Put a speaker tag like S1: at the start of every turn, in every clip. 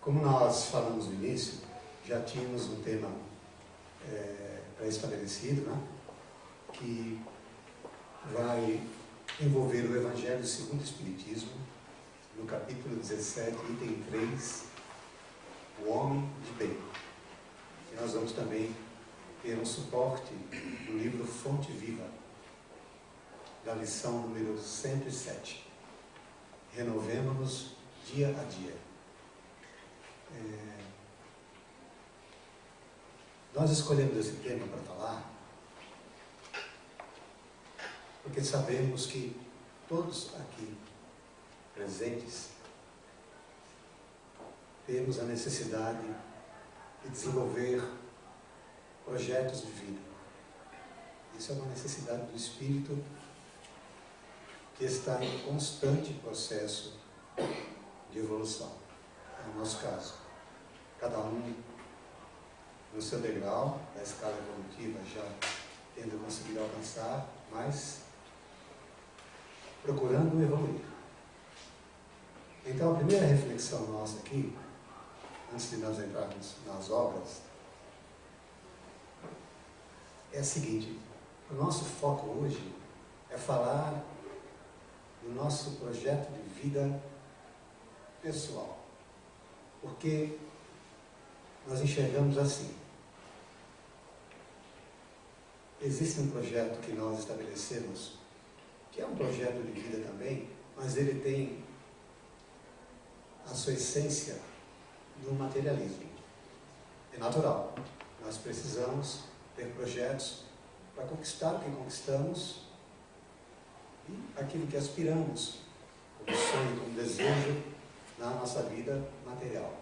S1: Como nós falamos no início, já tínhamos um tema pré-estabelecido, né? Que vai envolver o Evangelho segundo o Espiritismo, no capítulo 17, item 3, o homem de bem. E nós vamos também ter um suporte do livro Fonte Viva, da lição número 107. Renovemos-nos dia a dia. Nós escolhemos esse tema para falar porque sabemos que todos aqui presentes temos a necessidade de desenvolver projetos de vida. Isso é uma necessidade do espírito que está em constante processo de evolução. É o nosso caso. Cada um no seu degrau da escala evolutiva, já tendo conseguido alcançar, mas procurando evoluir. Então, a primeira reflexão nossa aqui, antes de nós entrarmos nas obras, é a seguinte: o nosso foco hoje é falar do nosso projeto de vida pessoal. Porque nós enxergamos assim: existe um projeto que nós estabelecemos, que é um projeto de vida também, mas ele tem a sua essência no materialismo. É natural. Nós precisamos ter projetos para conquistar o que conquistamos e aquilo que aspiramos, como sonho, como desejo, na nossa vida material.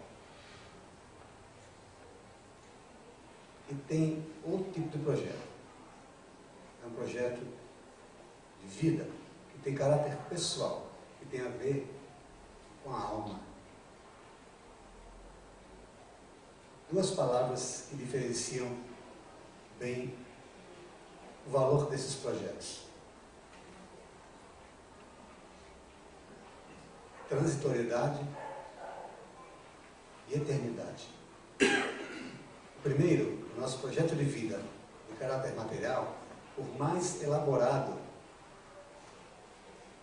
S1: E tem outro tipo de projeto. É um projeto de vida que tem caráter pessoal, que tem a ver com a alma. Duas palavras que diferenciam bem o valor desses projetos: transitoriedade e eternidade. Primeiro, o nosso projeto de vida de caráter material, por mais elaborado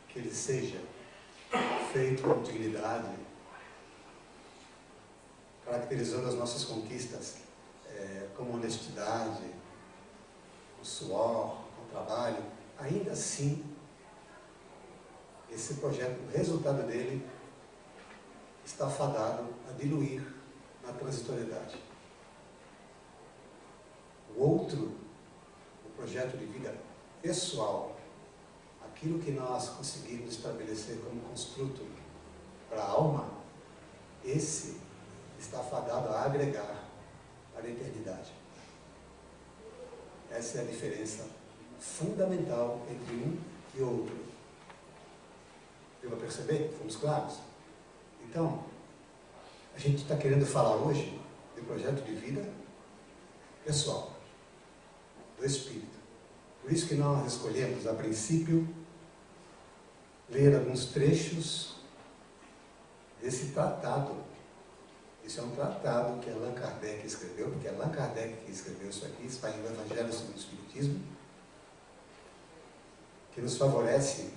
S1: que ele seja, feito com dignidade, caracterizando as nossas conquistas com honestidade, com suor, com trabalho, ainda assim, esse projeto, o resultado dele, está fadado a diluir na transitoriedade. O outro, o projeto de vida pessoal, aquilo que nós conseguimos estabelecer como construto para a alma, esse está fadado a agregar para a eternidade. Essa é a diferença fundamental entre um e outro. Deu para perceber? Fomos claros? Então, a gente está querendo falar hoje de projeto de vida pessoal, do Espírito. Por isso que nós escolhemos, a princípio, ler alguns trechos desse tratado. Isso é um tratado que Allan Kardec escreveu, porque Allan Kardec que escreveu isso aqui, está em O Evangelho segundo o Espiritismo, que nos favorece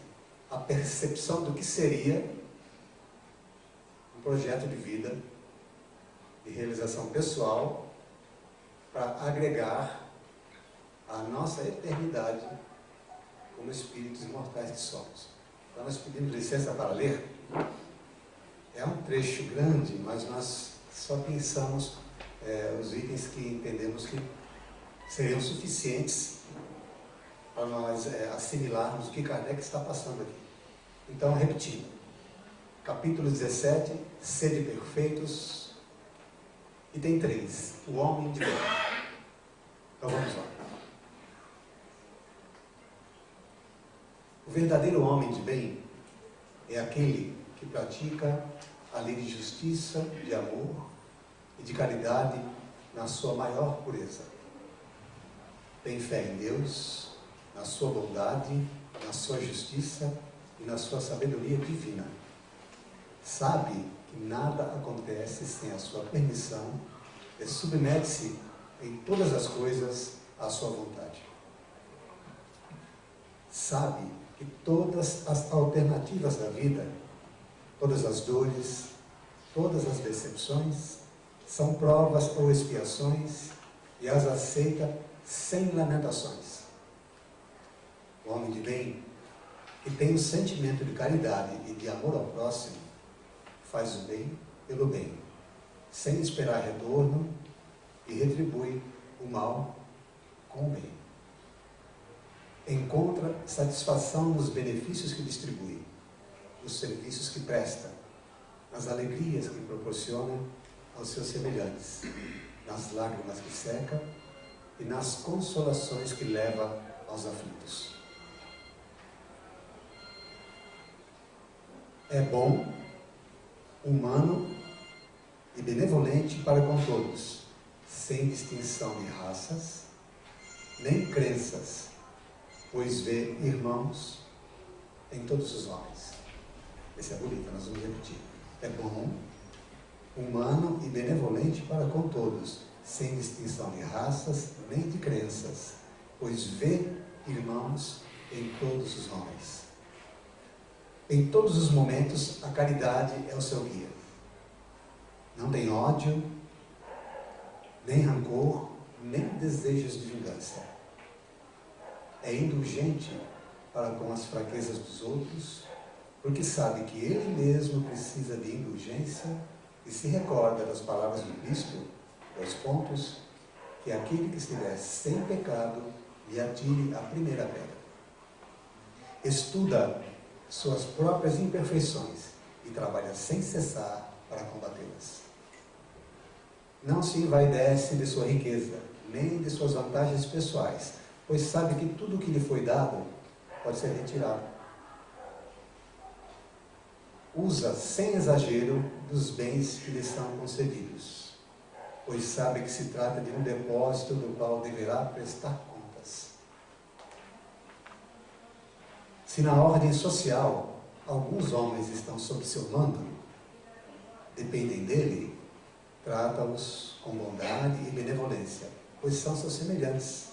S1: a percepção do que seria um projeto de vida, de realização pessoal, para agregar a nossa eternidade como espíritos imortais que somos. Então nós pedimos licença para ler. É um trecho grande, mas nós só pensamos os itens que entendemos que seriam suficientes para nós assimilarmos o que Kardec está passando aqui. Então, repetindo, capítulo 17, sede perfeitos, item 3, o homem de bem. Então vamos lá. O verdadeiro homem de bem é aquele que pratica a lei de justiça, de amor e de caridade na sua maior pureza. Tem fé em Deus, na sua bondade, na sua justiça e na sua sabedoria divina. sabe que nada acontece sem a sua permissão e submete-se em todas as coisas à sua vontade. Sabe que todas as alternativas da vida, todas as dores, todas as decepções, são provas ou expiações e as aceita sem lamentações. O homem de bem, que tem o sentimento de caridade e de amor ao próximo, faz o bem pelo bem, sem esperar retorno, e retribui o mal com o bem. Encontra satisfação nos benefícios que distribui, nos serviços que presta, nas alegrias que proporciona aos seus semelhantes, nas lágrimas que seca e nas consolações que leva aos aflitos. É bom, humano e benevolente para com todos, sem distinção de raças, nem crenças, pois vê irmãos em todos os homens. Esse é bonito, nós vamos repetir. É bom, humano e benevolente para com todos, sem distinção de raças, nem de crenças, pois vê irmãos em todos os homens. Em todos os momentos, a caridade é o seu guia. Não tem ódio, nem rancor, nem desejos de vingança. É indulgente para com as fraquezas dos outros, porque sabe que ele mesmo precisa de indulgência e se recorda das palavras do Cristo, 2 pontos, que aquele que estiver sem pecado lhe atire a primeira pedra. Estuda suas próprias imperfeições e trabalha sem cessar para combatê-las. Não se envaidece de sua riqueza, nem de suas vantagens pessoais, pois sabe que tudo o que lhe foi dado pode ser retirado. Usa sem exagero dos bens que lhe são concedidos, pois sabe que se trata de um depósito do qual deverá prestar contas. Se na ordem social alguns homens estão sob seu mando, dependem dele, trata-os com bondade e benevolência, pois são seus semelhantes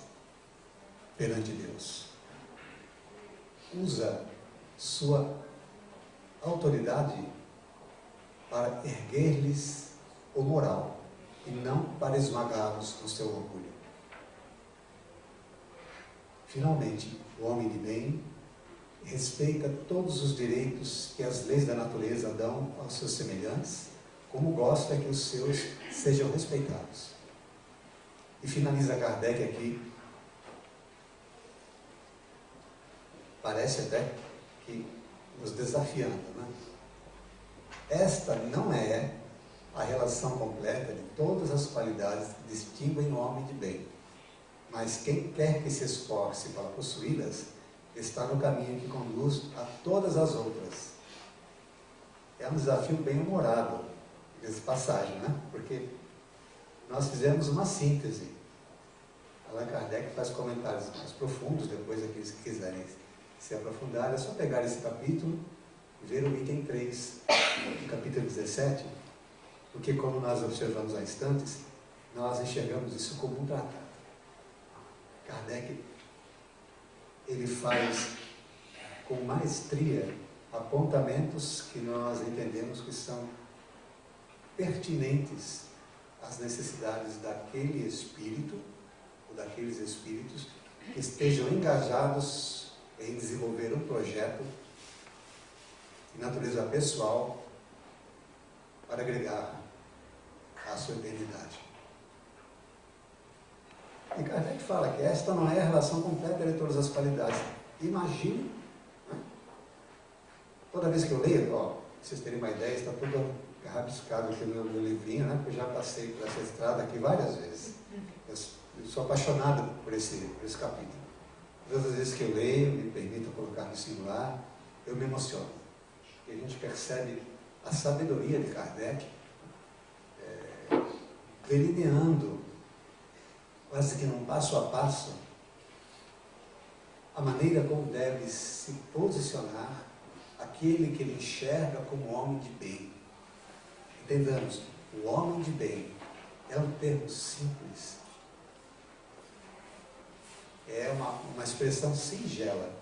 S1: perante Deus. Usa sua autoridade para erguer-lhes o moral e não para esmagá-los com seu orgulho. Finalmente, o homem de bem respeita todos os direitos que as leis da natureza dão aos seus semelhantes, como gosta que os seus sejam respeitados. E finaliza Kardec aqui, parece até que nos desafiando, né? Esta não é a relação completa de todas as qualidades que distinguem o homem de bem, mas quem quer que se esforce para possuí-las está no caminho que conduz a todas as outras. É um desafio bem humorado, de passagem, né? Porque nós fizemos uma síntese. Allan Kardec faz comentários mais profundos, depois aqueles que quiserem se aprofundar, é só pegar esse capítulo e ver o item 3, do capítulo 17, porque como nós observamos há instantes, nós enxergamos isso como um tratado. Kardec, ele faz com maestria apontamentos que nós entendemos que são pertinentes às necessidades daquele espírito, ou daqueles espíritos que estejam engajados em desenvolver um projeto de natureza pessoal para agregar à sua eternidade. E Kardec fala que esta não é a relação completa de todas as qualidades. Imagine, né? Toda vez que eu leio, ó, vocês terem uma ideia, está tudo rabiscado aqui no meu livrinho, né? Porque eu já passei por essa estrada aqui várias vezes. Eu sou apaixonado por esse capítulo. Todas as vezes que eu leio, me permito colocar no singular, eu me emociono. E a gente percebe a sabedoria de Kardec delineando, quase que num passo a passo, a maneira como deve se posicionar aquele que ele enxerga como homem de bem. Entendamos, o homem de bem é um termo simples, é uma expressão singela.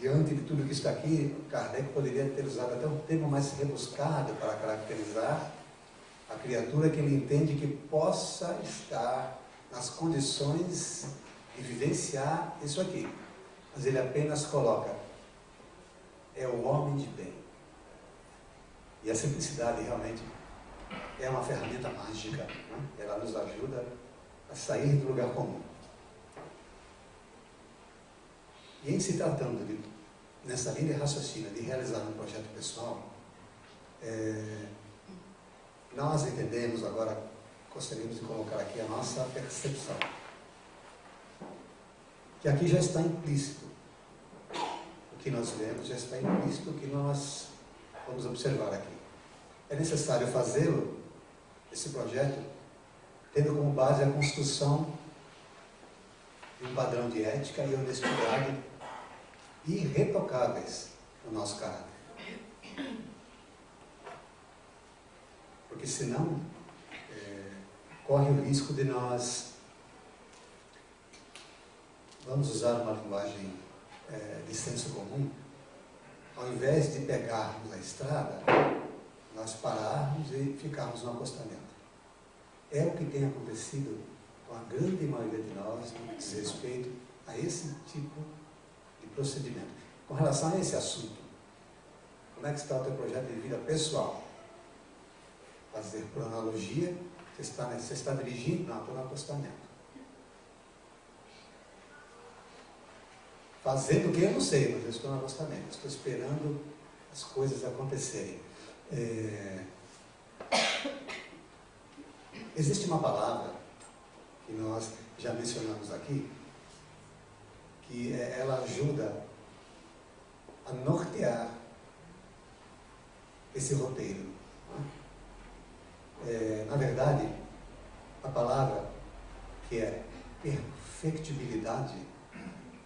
S1: Diante de tudo que está aqui, Kardec poderia ter usado até um termo mais rebuscado para caracterizar a criatura que ele entende que possa estar nas condições de vivenciar isso aqui. Mas ele apenas coloca, é o homem de bem. E a simplicidade realmente é uma ferramenta mágica, né? Ela nos ajuda a sair do lugar comum. E em se tratando nessa linha de raciocínio de realizar um projeto pessoal, nós entendemos, agora gostaríamos de colocar aqui a nossa percepção, que aqui já está implícito o que nós vemos, já está implícito o que nós vamos observar aqui. É necessário fazê-lo, esse projeto, tendo como base a construção de um padrão de ética e honestidade irretocáveis no nosso caráter. Porque senão corre o risco de nós, vamos usar uma linguagem de senso comum, ao invés de pegarmos a estrada, nós pararmos e ficarmos no acostamento. É o que tem acontecido com a grande maioria de nós no que diz respeito a esse tipo de procedimento. Com relação a esse assunto, como é que está o teu projeto de vida pessoal? Fazer por analogia, você está dirigindo? Não, estou no acostamento. Fazendo o que eu não sei, mas eu estou no acostamento. Estou esperando as coisas acontecerem. Existe uma palavra que nós já mencionamos aqui, que ela ajuda a nortear esse roteiro. Na verdade, a palavra que é perfectibilidade,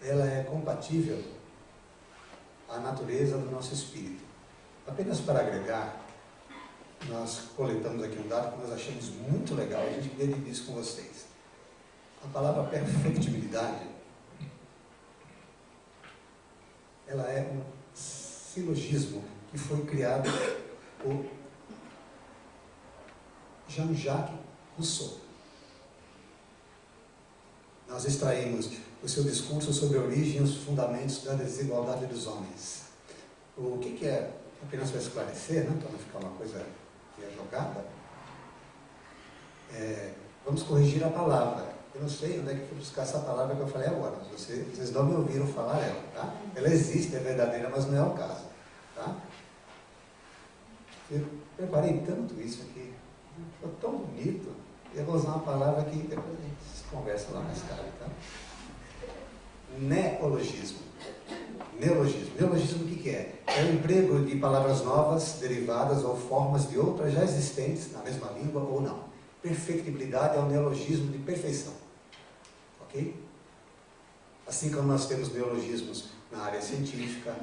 S1: ela é compatível à natureza do nosso espírito. Apenas para agregar, nós coletamos aqui um dado que nós achamos muito legal e a gente queria dividir isso com vocês. A palavra perfectibilidade, ela é um silogismo que foi criado por Jean-Jacques Rousseau. Nós extraímos o seu discurso sobre a origem e os fundamentos da desigualdade dos homens. O que é, apenas para esclarecer, né, para não ficar uma coisa jogada, vamos corrigir a palavra. Eu não sei onde é que fui buscar essa palavra que eu falei agora, mas vocês não me ouviram falar ela, tá? Ela existe, é verdadeira, mas não é o caso, tá? Eu preparei tanto isso aqui, ficou tão bonito, eu vou usar uma palavra que depois a gente conversa lá mais tarde, tá? Neologismo. Neologismo. Neologismo o que é? É o emprego de palavras novas, derivadas ou formas de outras já existentes na mesma língua ou não. Perfectibilidade é um neologismo de perfeição. Ok? Assim como nós temos neologismos na área científica,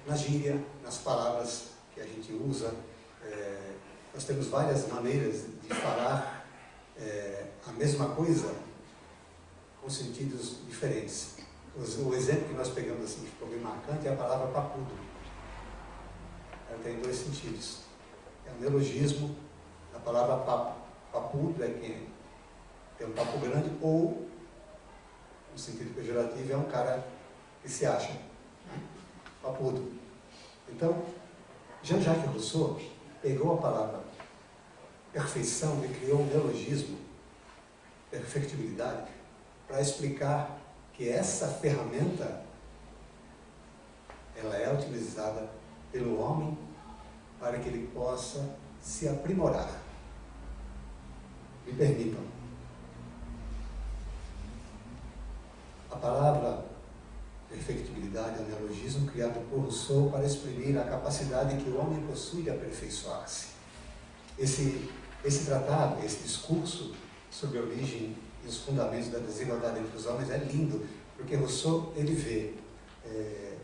S1: na gíria, nas palavras que a gente usa, nós temos várias maneiras de falar a mesma coisa com sentidos diferentes. O exemplo que nós pegamos assim, que ficou bem marcante, é a palavra papudo. Ela tem dois sentidos. É um neologismo, a palavra papudo é quem tem um papo grande, ou, no sentido pejorativo, é um cara que se acha papudo. Então, Jean-Jacques Rousseau pegou a palavra perfeição e criou um neologismo, perfectibilidade, para explicar que essa ferramenta ela é utilizada pelo homem para que ele possa se aprimorar. Me permitam. A palavra perfectibilidade é um neologismo criado por Rousseau para exprimir a capacidade que o homem possui de aperfeiçoar-se. Esse tratado, esse discurso sobre a origem e os fundamentos da desigualdade entre os homens é lindo, porque Rousseau ele vê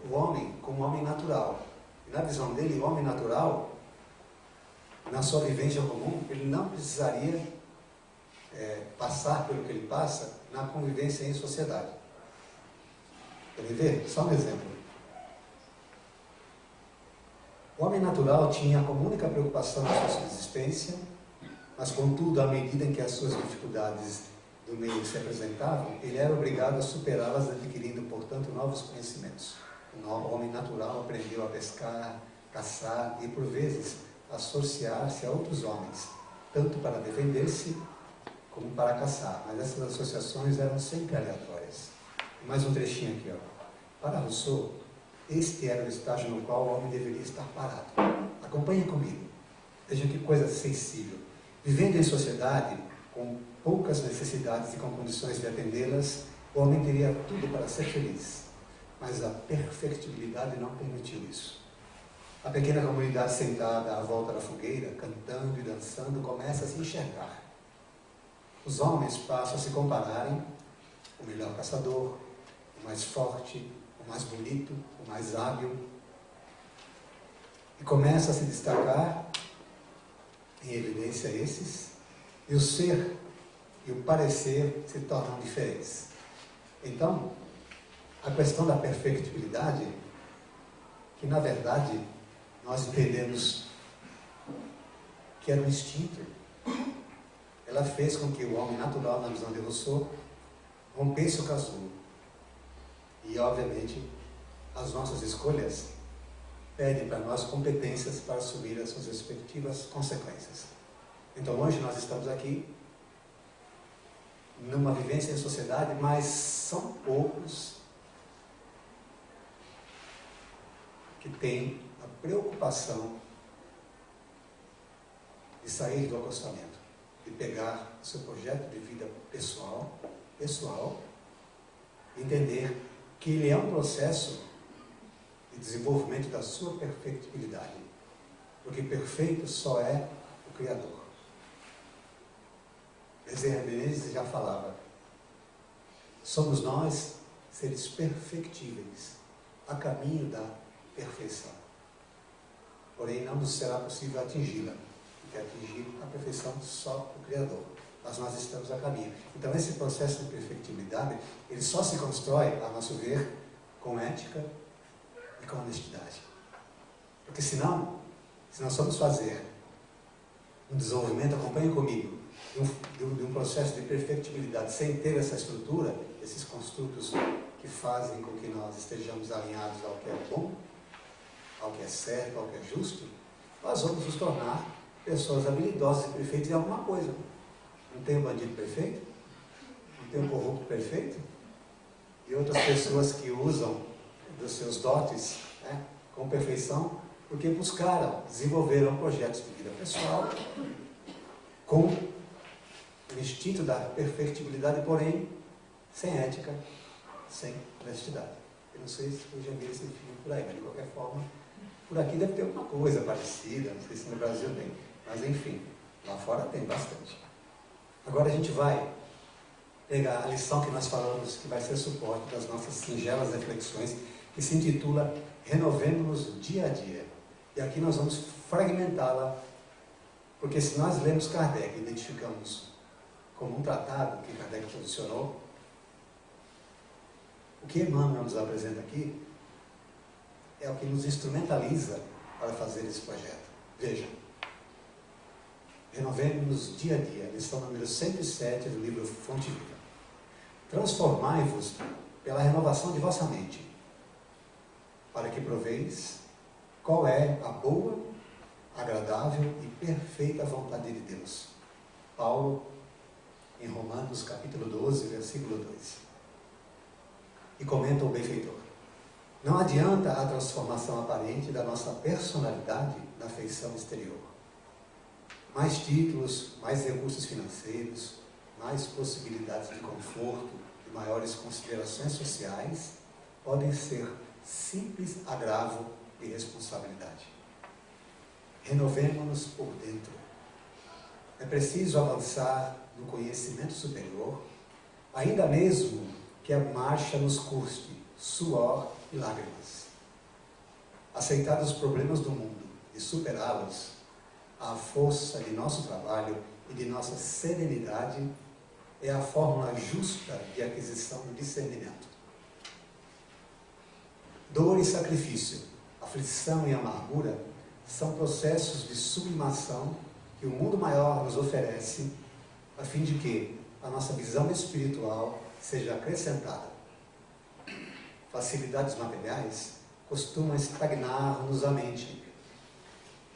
S1: o homem como um homem natural. Na visão dele, o homem natural, na sua vivência comum, ele não precisaria passar pelo que ele passa na convivência em sociedade. Querem ver? Só um exemplo. O homem natural tinha como única preocupação a sua subsistência, mas, contudo, à medida em que as suas dificuldades do meio se apresentavam, ele era obrigado a superá-las, adquirindo, portanto, novos conhecimentos. O homem natural aprendeu a pescar, caçar e, por vezes, associar-se a outros homens, tanto para defender-se como para caçar, mas essas associações eram sempre aleatórias. Mais um trechinho aqui, ó. Para Rousseau, este era o estágio no qual o homem deveria estar parado. Acompanhem comigo. Vejam que coisa sensível. Vivendo em sociedade, com poucas necessidades e com condições de atendê-las, o homem teria tudo para ser feliz. Mas a perfectibilidade não permitiu isso. A pequena comunidade sentada à volta da fogueira, cantando e dançando, começa a se enxergar. Os homens passam a se compararem: o melhor caçador, o mais forte, o mais bonito, o mais hábil. E começa a se destacar em evidência esses, e o ser e o parecer se tornam diferentes. Então, a questão da perfectibilidade, que na verdade nós entendemos que era um instinto, ela fez com que o homem natural, na visão de Rousseau, rompesse o casulo. E, obviamente, as nossas escolhas pedem para nós competências para assumir as suas respectivas consequências. Então, hoje nós estamos aqui numa vivência em sociedade, mas são poucos que têm a preocupação de sair do acostamento, de pegar o seu projeto de vida pessoal, entender que ele é um processo de desenvolvimento da sua perfectibilidade, porque perfeito só é o Criador. Bezerra de Menezes já falava: somos nós seres perfectíveis, a caminho da perfeição. Porém, não nos será possível atingi-la, porque atingir a perfeição só o Criador. Mas nós estamos a caminho. Então, esse processo de perfectibilidade, ele só se constrói, a nosso ver, com ética e com honestidade. Porque senão, se nós formos fazer um desenvolvimento, acompanhem comigo, de um processo de perfectibilidade sem ter essa estrutura, esses construtos que fazem com que nós estejamos alinhados ao que é bom, ao que é certo, ao que é justo, nós vamos nos tornar pessoas habilidosas e perfeitas em alguma coisa. Não tem um bandido perfeito? Não tem um corrupto perfeito? E outras pessoas que usam dos seus dotes, né, com perfeição, porque buscaram, desenvolveram projetos de vida pessoal com o instinto da perfectibilidade, porém sem ética, sem honestidade. Eu não sei se eu já vi esse filme por aí, mas de qualquer forma, por aqui deve ter alguma coisa parecida, não sei se no Brasil tem, mas enfim, lá fora tem bastante. Agora a gente vai pegar a lição que nós falamos, que vai ser suporte das nossas singelas reflexões, que se intitula Renovemos-nos Dia a Dia. E aqui nós vamos fragmentá-la, porque se nós lemos Kardec e identificamos como um tratado que Kardec posicionou, o que Emmanuel nos apresenta aqui é o que nos instrumentaliza para fazer esse projeto. Vejam. Renovemos-nos dia a dia, lição número 107 do livro Fonte Viva. Transformai-vos pela renovação de vossa mente, para que proveis qual é a boa, agradável e perfeita vontade de Deus. Paulo, em Romanos capítulo 12, versículo 2. E comenta o benfeitor: não adianta a transformação aparente da nossa personalidade na feição exterior. Mais títulos, mais recursos financeiros, mais possibilidades de conforto e maiores considerações sociais podem ser simples agravo e responsabilidade. Renovemo-nos por dentro. É preciso avançar no conhecimento superior, ainda mesmo que a marcha nos custe suor e lágrimas. aceitar os problemas do mundo e superá-los, a força de nosso trabalho e de nossa serenidade é a fórmula justa de aquisição do discernimento. Dor e sacrifício, aflição e amargura são processos de sublimação que o mundo maior nos oferece a fim de que a nossa visão espiritual seja acrescentada. Facilidades materiais costumam estagnar-nos a mente,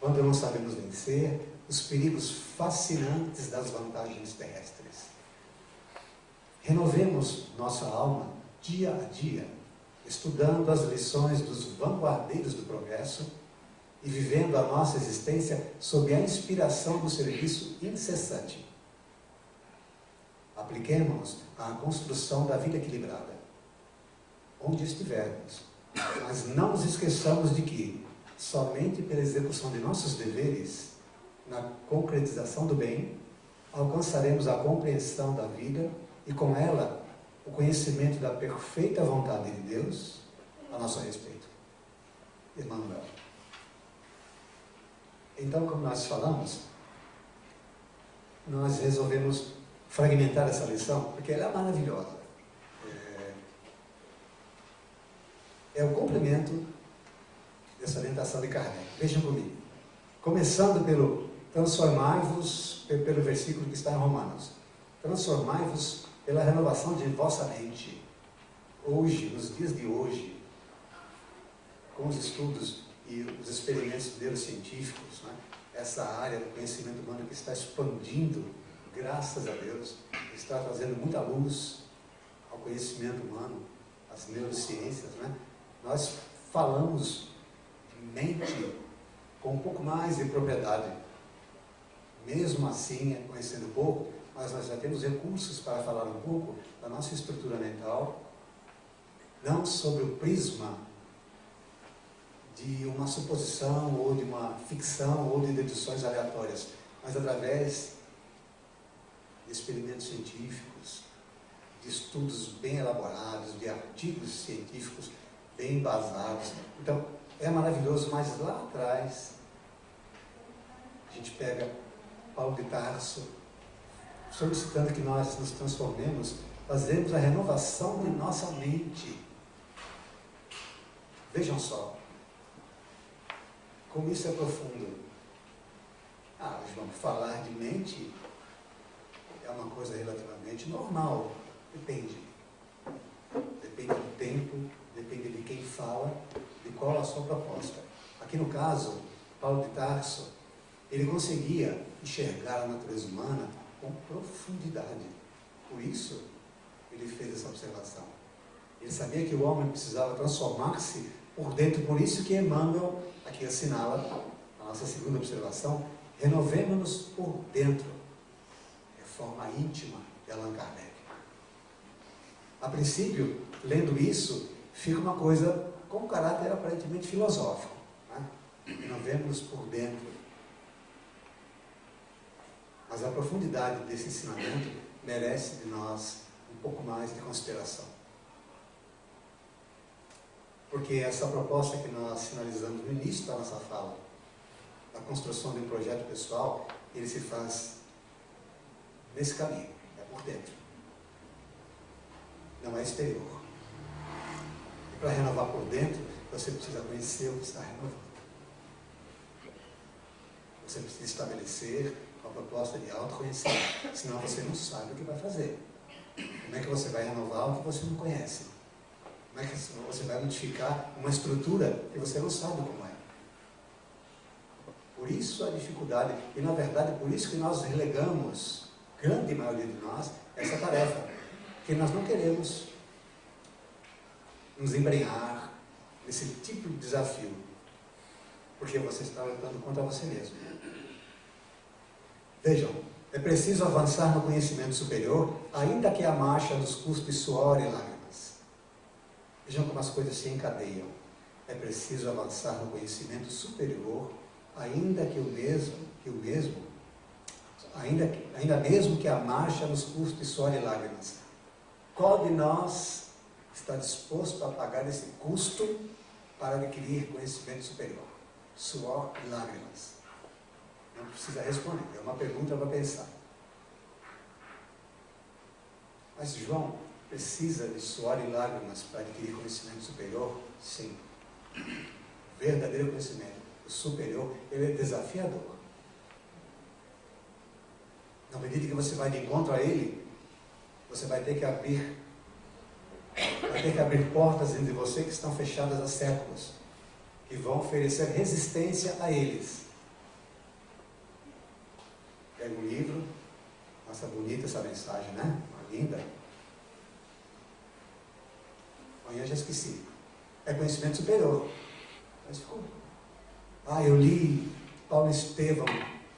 S1: quando não sabemos vencer os perigos fascinantes das vantagens terrestres. Renovemos nossa alma dia a dia, estudando as lições dos vanguardeiros do progresso e vivendo a nossa existência sob a inspiração do serviço incessante. Apliquemo-nos à construção da vida equilibrada, onde estivermos, mas não nos esqueçamos de que, somente pela execução de nossos deveres, na concretização do bem, alcançaremos a compreensão da vida e, com ela, o conhecimento da perfeita vontade de Deus a nosso respeito. Emmanuel. Então, como nós falamos, nós resolvemos fragmentar essa lição, porque ela é maravilhosa. É o complemento dessa orientação de Kardec. Vejam comigo. Começando pelo transformai-vos, pelo versículo que está em Romanos. Transformai-vos pela renovação de vossa mente. Hoje, nos dias de hoje, com os estudos e os experimentos neurocientíficos, né, essa área do conhecimento humano que está expandindo, graças a Deus, está trazendo muita luz ao conhecimento humano, às neurociências, né? Nós falamos de mente com um pouco mais de propriedade. Mesmo assim, conhecendo pouco, mas nós já temos recursos para falar um pouco da nossa estrutura mental, não sobre o prisma de uma suposição, ou de uma ficção, ou de deduções aleatórias, mas através de experimentos científicos, de estudos bem elaborados, de artigos científicos bem embasados. Então, é maravilhoso, mas lá atrás, a gente pega Paulo de Tarso, solicitando que nós nos transformemos, fazemos a renovação de nossa mente. Vejam só, como isso é profundo. Hoje vamos falar de mente, é uma coisa relativamente normal, depende. Depende do tempo, depende de quem fala, de qual a sua proposta. Aqui no caso, Paulo de Tarso, ele conseguia enxergar a natureza humana com profundidade. Por isso, ele fez essa observação. Ele sabia que o homem precisava transformar-se por dentro. Por isso que Emmanuel aqui assinala a nossa segunda observação: renovemos-nos por dentro. Reforma íntima de Allan Kardec. A princípio, lendo isso, fica uma coisa com um caráter aparentemente filosófico, né? Renovemos-nos por dentro. Mas a profundidade desse ensinamento merece de nós um pouco mais de consideração. Porque essa proposta que nós sinalizamos no início da nossa fala, da construção de um projeto pessoal, ele se faz nesse caminho, é por dentro. Não é exterior. E para renovar por dentro, você precisa conhecer o que está renovando. Você precisa estabelecer uma proposta de autoconhecimento, senão você não sabe o que vai fazer. Como é que você vai renovar o que você não conhece? Como é que você vai modificar uma estrutura que você não sabe como é? Por isso a dificuldade, e na verdade por isso que nós relegamos, grande maioria de nós, essa tarefa, que nós não queremos nos embrenhar nesse tipo de desafio, porque você está lutando contra você mesmo. Vejam, é preciso avançar no conhecimento superior, ainda que a marcha nos custe suor e lágrimas. Vejam como as coisas se encadeiam. É preciso avançar no conhecimento superior, ainda mesmo que a marcha nos custe suor e lágrimas. Qual de nós está disposto a pagar esse custo para adquirir conhecimento superior? Suor e lágrimas. Não precisa responder, é uma pergunta para pensar. Mas João precisa de suor e lágrimas para adquirir conhecimento superior? Sim. Verdadeiro conhecimento. O superior, ele é desafiador. Na medida que você vai de encontro a ele, você vai ter que abrir portas entre você que estão fechadas há séculos, que vão oferecer resistência a eles. Pega um livro, nossa, bonita essa mensagem, né? Linda. Amanhã já esqueci. É conhecimento superior. Mas ficou. Eu li Paulo Estevão,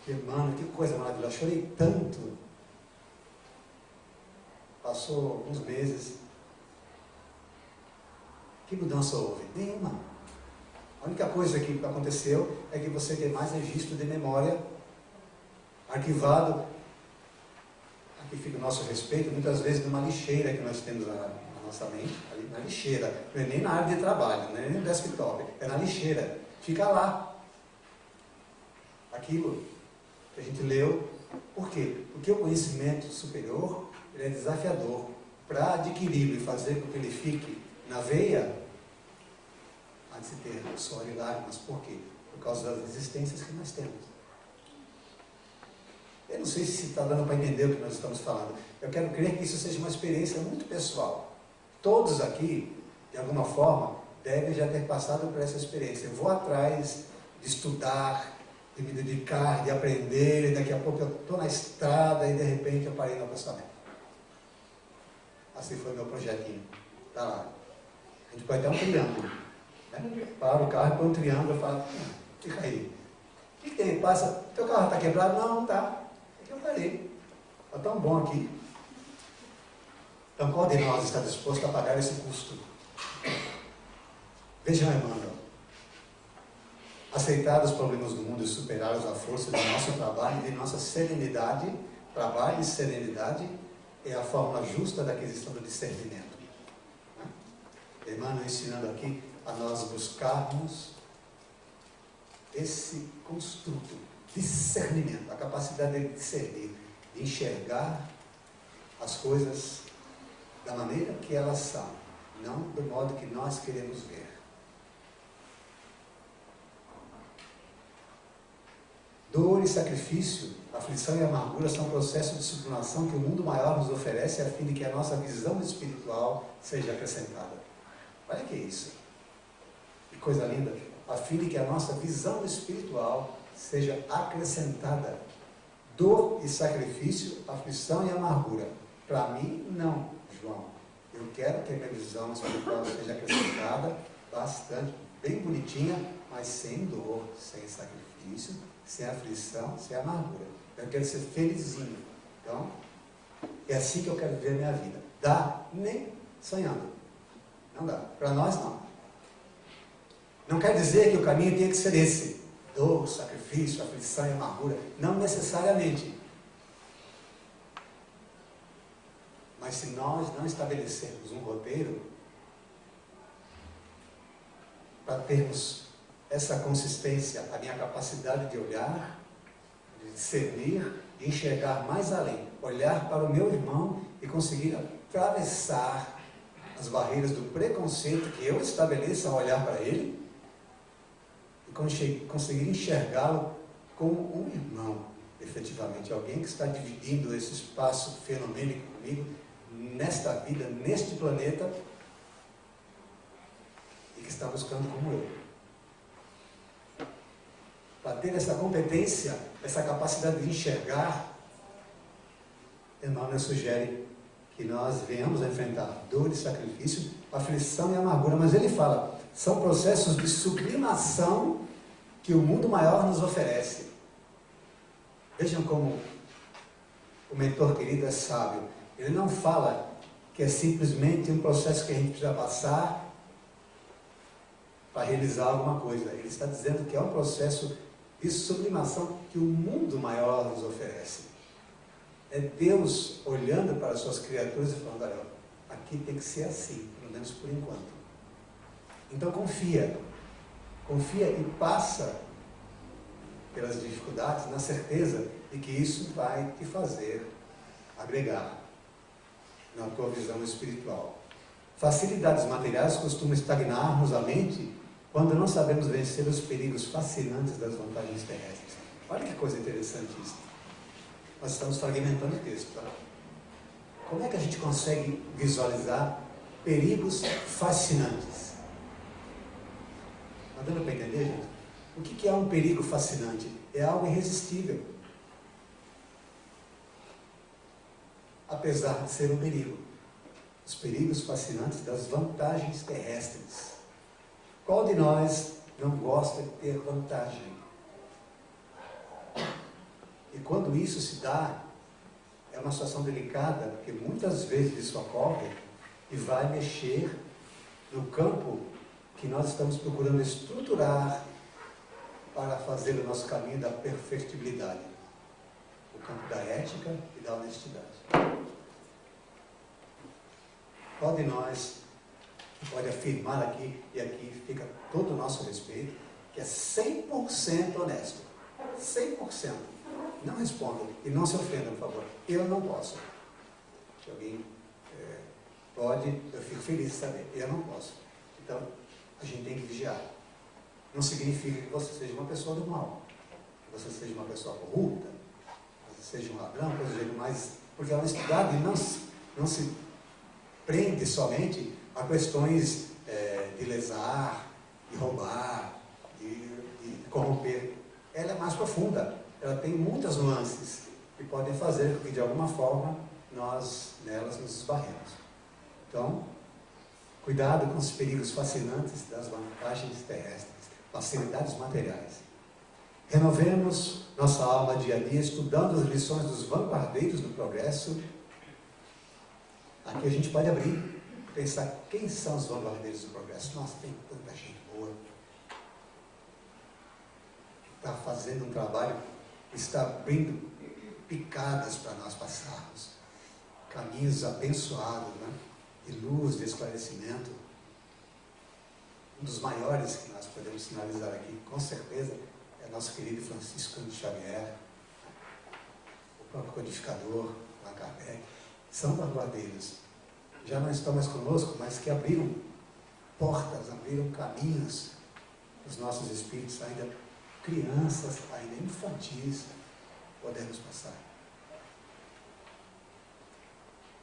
S1: que, mano, que coisa maravilhosa. Chorei tanto. Passou alguns meses. Que mudança houve? Nenhuma. A única coisa que aconteceu é que você tem mais registro de memória arquivado. Aqui fica o nosso respeito, muitas vezes numa lixeira que nós temos na nossa mente, ali na lixeira. Não é nem na área de trabalho, não é nem no desktop, é na lixeira. Fica lá. Aquilo que a gente leu. Por quê? Porque o conhecimento superior, ele é desafiador. Para adquiri-lo e fazer com que ele fique na veia, há de se ter suor e lágrimas. Por quê? Por causa das resistências que nós temos. Eu não sei se está dando para entender o que nós estamos falando. Eu quero crer que isso seja uma experiência muito pessoal. Todos aqui, de alguma forma, devem já ter passado por essa experiência. Eu vou atrás de estudar, de me dedicar, de aprender, e daqui a pouco eu estou na estrada e de repente eu parei no acostamento. Assim foi o meu projetinho. Está lá. A gente pode ter um triângulo. Né? Para o carro, põe um triângulo e fala, fica aí. O que tem? Passa, teu carro está quebrado? Não, não está. É que eu parei. Está tão bom aqui. Então, qual de nós está disposto a pagar esse custo? Vejam, Emmanuel. Aceitar os problemas do mundo e superá-los à força do nosso trabalho e de nossa serenidade, trabalho e serenidade, é a fórmula justa da aquisição do discernimento. Emmanuel ensinando aqui a nós buscarmos esse construto, discernimento, a capacidade de discernir, de enxergar as coisas da maneira que elas são, não do modo que nós queremos ver. Dor e sacrifício, aflição e amargura são processos de sublimação que o mundo maior nos oferece a fim de que a nossa visão espiritual seja acrescentada. Olha que é isso. Que coisa linda. A fim de que a nossa visão espiritual seja acrescentada. Dor e sacrifício, aflição e amargura. Para mim, não, João. Eu quero que a minha visão espiritual seja acrescentada bastante, bem bonitinha, mas sem dor, sem sacrifício, sem aflição, sem amargura. Eu quero ser felizinho. Então, é assim que eu quero ver a minha vida. Dá? Nem sonhando. Não dá. Para nós, não. Não quer dizer que o caminho tem que ser esse. Dor, sacrifício, aflição e amargura. Não necessariamente. Mas se nós não estabelecermos um roteiro para termos essa consistência, a minha capacidade de olhar, de discernir, de enxergar mais além, olhar para o meu irmão e conseguir atravessar as barreiras do preconceito que eu estabeleço ao olhar para ele e conseguir enxergá-lo como um irmão, efetivamente, alguém que está dividindo esse espaço fenomênico comigo, nesta vida, neste planeta, e que está buscando como eu. Para ter essa competência, essa capacidade de enxergar, Emmanuel sugere que nós venhamos a enfrentar dor e sacrifício, aflição e amargura, mas ele fala, são processos de sublimação que o mundo maior nos oferece. Vejam como o mentor querido é sábio. Ele não fala que é simplesmente um processo que a gente precisa passar para realizar alguma coisa. Ele está dizendo que é um processo de sublimação que o mundo maior nos oferece. É Deus olhando para as suas criaturas e falando, olha, aqui tem que ser assim, pelo menos por enquanto. Então confia, confia e passa pelas dificuldades na certeza de que isso vai te fazer agregar na tua visão espiritual. Facilidades materiais costumam estagnar-nos a mente quando não sabemos vencer os perigos fascinantes das vantagens terrestres. Olha que coisa interessante isso. Nós estamos fragmentando o texto, tá? Como é que a gente consegue visualizar perigos fascinantes? Está dando para entender, gente? O que é um perigo fascinante? É algo irresistível. Apesar de ser um perigo. Os perigos fascinantes das vantagens terrestres. Qual de nós não gosta de ter vantagem? E quando isso se dá, é uma situação delicada, porque muitas vezes isso ocorre e vai mexer no campo que nós estamos procurando estruturar para fazer o nosso caminho da perfectibilidade. O campo da ética e da honestidade. Qual de nós pode afirmar aqui, e aqui fica todo o nosso respeito, que é 100% honesto? 100%. Não respondam e não se ofendam, por favor. Eu não posso. Se alguém pode, eu fico feliz de saber. Eu não posso. Então, a gente tem que vigiar. Não significa que você seja uma pessoa do mal, que você seja uma pessoa corrupta, que você seja um ladrão, coisa do jeito mais... Porque a honestidade não se prende somente a questões de lesar, de roubar, de corromper. Ela é mais profunda. Ela tem muitas nuances que podem fazer com que, de alguma forma, nós nelas nos esbarremos. Então, cuidado com os perigos fascinantes das vantagens terrestres, facilidades materiais. Renovemos nossa alma dia a dia, estudando as lições dos vanguardeiros do progresso. Aqui a gente pode abrir, pensar quem são os vanguardeiros do progresso. Nossa, tem tanta gente boa. Está fazendo um trabalho, está abrindo picadas para nós passarmos. Caminhos abençoados, né? De luz, de esclarecimento. Um dos maiores que nós podemos sinalizar aqui, com certeza, é nosso querido Francisco de Xavier, o próprio codificador, Allan Kardec. São vanguardeiros. Já não estão mais conosco, mas que abriram portas, abriram caminhos. Os nossos espíritos, ainda crianças, ainda infantis, podemos passar.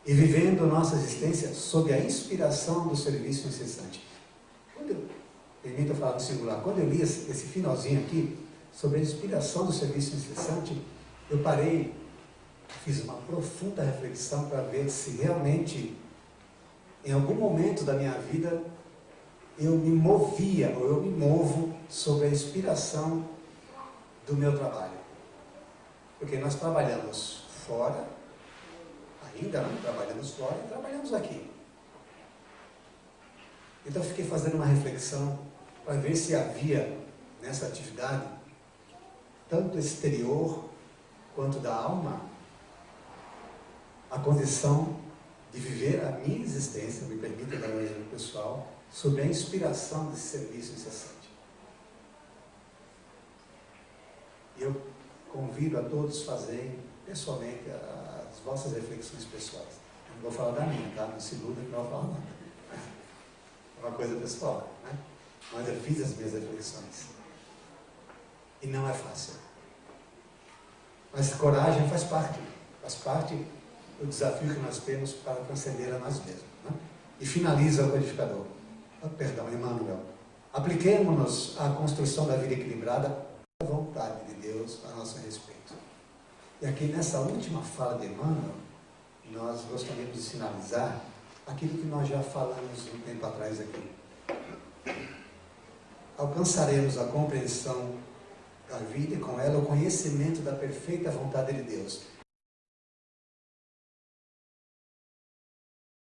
S1: E vivendo nossa existência sob a inspiração do serviço incessante. Permita falar no singular, quando eu li esse finalzinho aqui, sobre a inspiração do serviço incessante, eu parei, fiz uma profunda reflexão para ver se realmente, em algum momento da minha vida, eu me movia, ou eu me movo sobre a inspiração do meu trabalho. Porque nós trabalhamos fora, ainda não trabalhamos fora e trabalhamos aqui. Então eu fiquei fazendo uma reflexão para ver se havia nessa atividade, tanto exterior quanto da alma, a condição de viver a minha existência, me permita dar um exemplo pessoal, sob a inspiração desse serviço incessante. E eu convido a todos a fazerem pessoalmente as vossas reflexões pessoais. Eu não vou falar da minha, tá? Não se iluda que não vou falar nada. É uma coisa pessoal, né? Mas eu fiz as minhas reflexões. E não é fácil. Mas coragem faz parte do desafio que nós temos para transcender a nós mesmos. Né? E finaliza o codificador. Perdão, Emmanuel. Apliquemo-nos à construção da vida equilibrada, à vontade de Deus a nosso respeito. E aqui nessa última fala de Emmanuel, nós gostaríamos de sinalizar aquilo que nós já falamos um tempo atrás aqui. Alcançaremos a compreensão da vida e com ela o conhecimento da perfeita vontade de Deus.